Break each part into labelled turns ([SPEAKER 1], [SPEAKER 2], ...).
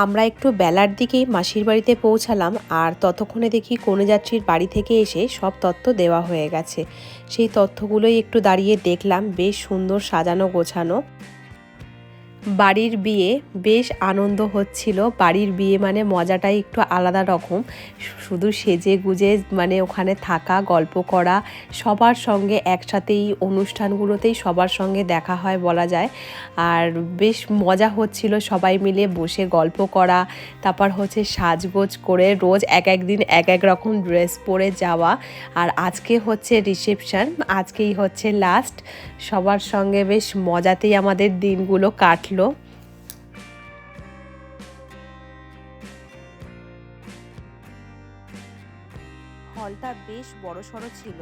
[SPEAKER 1] আমরা একটু বেলার দিকেই মাসির বাড়িতে পৌঁছালাম, আর ততক্ষণে দেখি কনেযাত্রীর বাড়ি থেকে এসে সব তথ্য দেওয়া হয়ে গেছে। সেই তথ্যগুলোই একটু দাঁড়িয়ে দেখলাম, বেশ সুন্দর সাজানো গোছানো। বাড়ির বিয়ে, বেশ আনন্দ হচ্ছিল। বাড়ির বিয়ে মানে মজাটাই একটু আলাদা রকম। শুধু সেজে গুজে মানে ওখানে থাকা, গল্প করা, সবার সঙ্গে একসাথেই অনুষ্ঠানগুলোতেই সবার সঙ্গে দেখা হয় বলা যায়। আর বেশ মজা হচ্ছিল সবাই মিলে বসে গল্প করা। তারপর হচ্ছে সাজগোজ করে রোজ এক এক দিন এক এক রকম ড্রেস পরে যাওয়া। আর আজকে হচ্ছে রিসেপশন, আজকেই হচ্ছে লাস্ট। সবার সঙ্গে বেশ মজাতেই আমাদের দিনগুলো কাটলো। হলটা বেশ বড়সড় ছিল,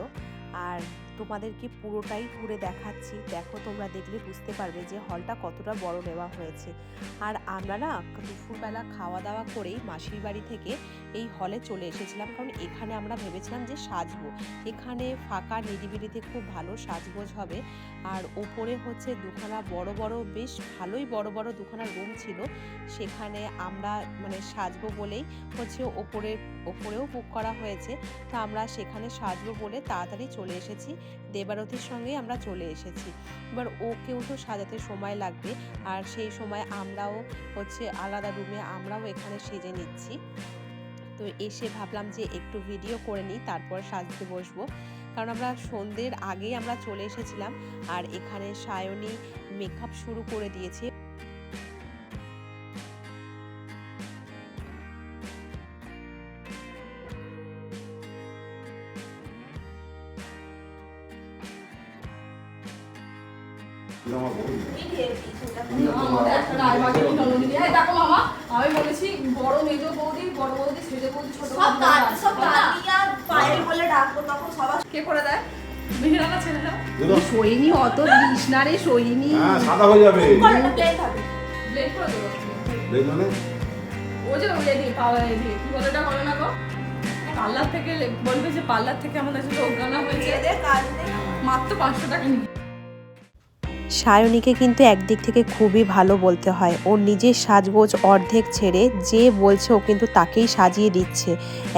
[SPEAKER 1] আর তোমাদেরকে পুরোটাই ঘুরে দেখাচ্ছি। দেখো, তোমরা দেখলে বুঝতে পারবে যে হলটা কতটা বড় নেওয়া হয়েছে। আর আমরা না দুপুরবেলা খাওয়া দাওয়া করেই মাসির বাড়ি থেকে এই হলে চলে এসেছিলাম, কারণ এখানে আমরা ভেবেছিলাম যে সাজবো। এখানে ফাঁকা নিরিবিলিতে খুব ভালো সাজগোজ হবে। আর ওপরে হচ্ছে দুখানা বড় বড়, বেশ ভালোই বড় বড় দুখানা রুম ছিল। সেখানে আমরা মানে সাজবো বলেই হচ্ছে ওপরেও বুক করা হয়েছে। তো আমরা সেখানে সাজবো বলে তাড়াতাড়ি চলে এসেছি। দেবারথীর সঙ্গেই আমরা চলে এসেছি। এবার ওকেও তো সাজাতে সময় লাগবে, আর সেই সময় আমরাও হচ্ছে আলাদা রুমে আমরাও এখানে সেজে নিচ্ছি। তো এসে ভাবলাম যে একটু ভিডিও করে নিই, তারপর সাজতে বসবো। কারণ আমরা সন্ধ্যের আগেই আমরা চলে এসেছিলাম। আর এখানে সায়নী মেকআপ শুরু করে দিয়েছে।
[SPEAKER 2] আমি বলেছি বড় মেজো বৌদি, বড় বৌদি, সেজে বৌদি, ছোট কে করে দেয় মেহেরানা ছেলেরা।
[SPEAKER 1] সইনি অত দিস না রে, সইনি।
[SPEAKER 3] সাদা হয়ে যাবে।
[SPEAKER 2] ব্লেড করে দেবো।
[SPEAKER 3] ব্লেড মানে
[SPEAKER 2] ও যে রেডি পাওয়ার রেডি কি বলে এটা বলে না গো, পার্লার থেকে বলবে যে পার্লার থেকে আমাদের সাথে অজ্ঞানা হয়েছে, মাত্র 500 টাকা নিয়ে।
[SPEAKER 1] সায়নীকে কিন্তু একদিক থেকে খুবই ভালো বলতে হয়। ওর নিজের সাজগোজ অর্ধেক ছেড়ে যে বলছে ও কিন্তু তাকেই সাজিয়ে দিচ্ছে।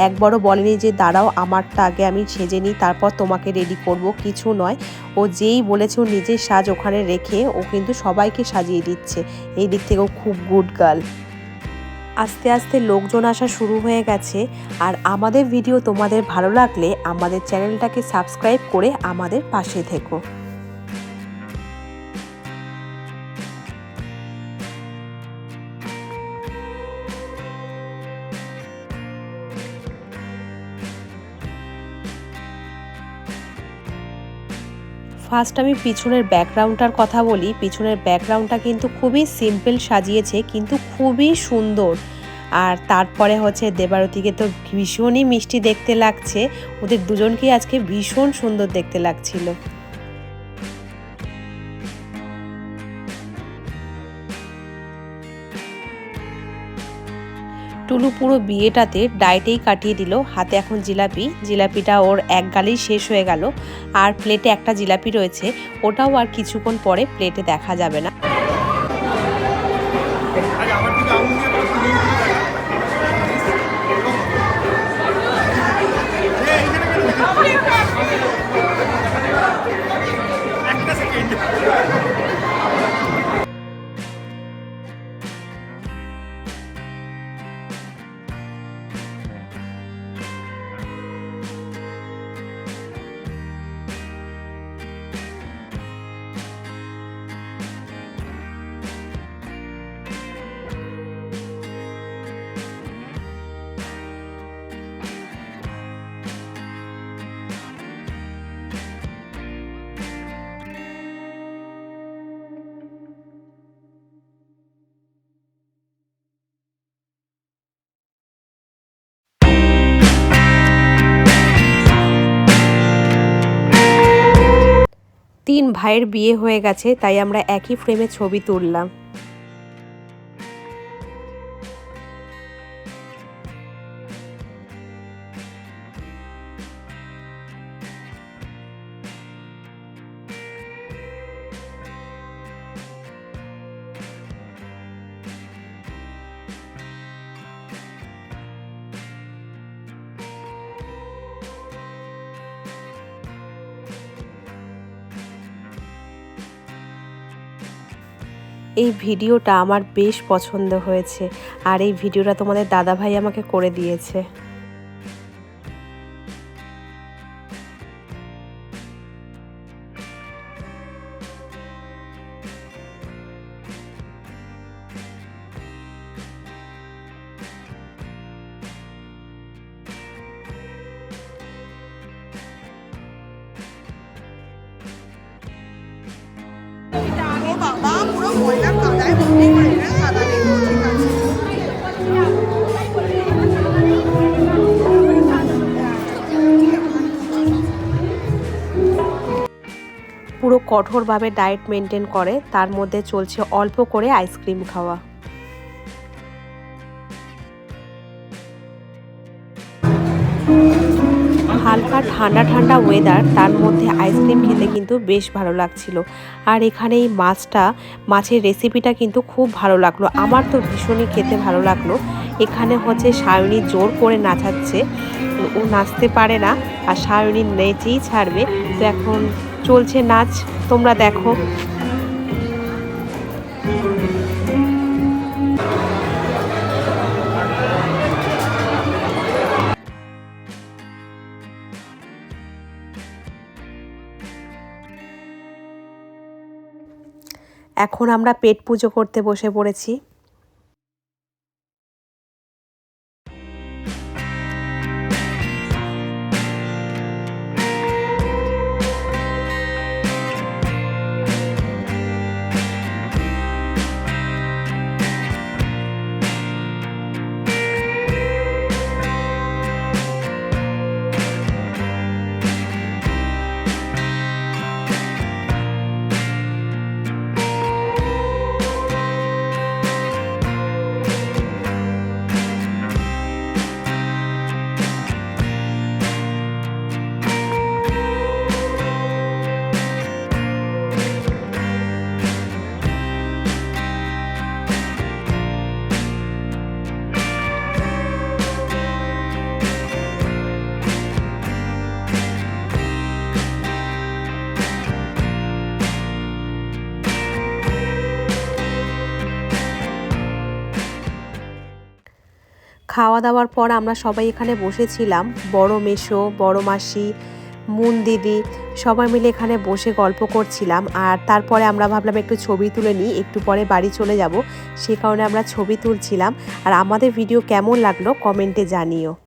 [SPEAKER 1] একবারও বলেনি যে দাঁড়াও আমারটা আগে আমি সেজে নিই, তারপর তোমাকে রেডি করব, কিছু নয়। ও যেই বলেছে ও নিজের সাজ ওখানে রেখে ও কিন্তু সবাইকে সাজিয়ে দিচ্ছে। এই দিক থেকেও খুব গুড গার্ল। আস্তে আস্তে লোকজন আসা শুরু হয়ে গেছে। আর আমাদের ভিডিও তোমাদের ভালো লাগলে আমাদের চ্যানেলটাকে সাবস্ক্রাইব করে আমাদের পাশে থেকো। ফার্স্ট আমি পিছনের ব্যাকগ্রাউন্ডটার কথা বলি। পিছনের ব্যাকগ্রাউন্ডটা কিন্তু খুবই সিম্পল সাজিয়েছে, কিন্তু খুবই সুন্দর। আর তারপরে হচ্ছে দেবারতীকে তো ভীষণই মিষ্টি দেখতে লাগছে। ওদের দুজনকেই আজকে ভীষণ সুন্দর দেখতে লাগছিল। টুলু পুরো বিয়েটাতে ডায়েটেই কাটিয়ে দিল। হাতে এখন জিলাপিটা ওর এক গালেই শেষ হয়ে গেল। আর প্লেটে একটা জিলাপি রয়েছে, ওটাও আর কিছুক্ষণ পরে প্লেটে দেখা যাবে না। তিন ভাইয়ের বিয়ে হয়ে গেছে, তাই আমরা একই ফ্রেমে ছবি তুললাম। এই ভিডিওটা আমার বেশ পছন্দ হয়েছে আর এই ভিডিওটা তোমাদের দাদাভাই আমাকে করে দিয়েছে।
[SPEAKER 3] ও বাবা, পুরো ময়লা কাদায় ভর্তি করে না, কাদা নেই তো ঠিক আছে।
[SPEAKER 1] পুরো কঠোরভাবে ডায়েট মেনটেন করে, তার মধ্যে চলছে অল্প করে আইসক্রিম খাওয়া। হালকা ঠান্ডা ঠান্ডা ওয়েদার, তার মধ্যে আইসক্রিম খেতে কিন্তু বেশ ভালো লাগছিল। আর এখানে এই মাছের রেসিপিটা কিন্তু খুব ভালো লাগলো, আমার তো ভীষণই খেতে ভালো লাগলো। এখানে হচ্ছে সায়নী জোর করে নাচাচ্ছে, ও নাচতে পারে না আর সায়নী নেচেই ছাড়বে। তো এখন চলছে নাচ, তোমরা দেখো। এখন আমরা পেট পুজো করতে বসে পড়েছি। খাওয়া দাওয়ার পর আমরা সবাই এখানে বসেছিলাম, বড় মেসো, বড় মাসি, মুন দিদি, সবাই মিলে এখানে বসে গল্প করছিলাম। আর তারপরে আমরা ভাবলাম একটু ছবি তুলে নিই, একটু পরে বাড়ি চলে যাব, সে কারণে আমরা ছবি তুলছিলাম। আর আমাদের ভিডিও কেমন লাগলো কমেন্টে জানিও।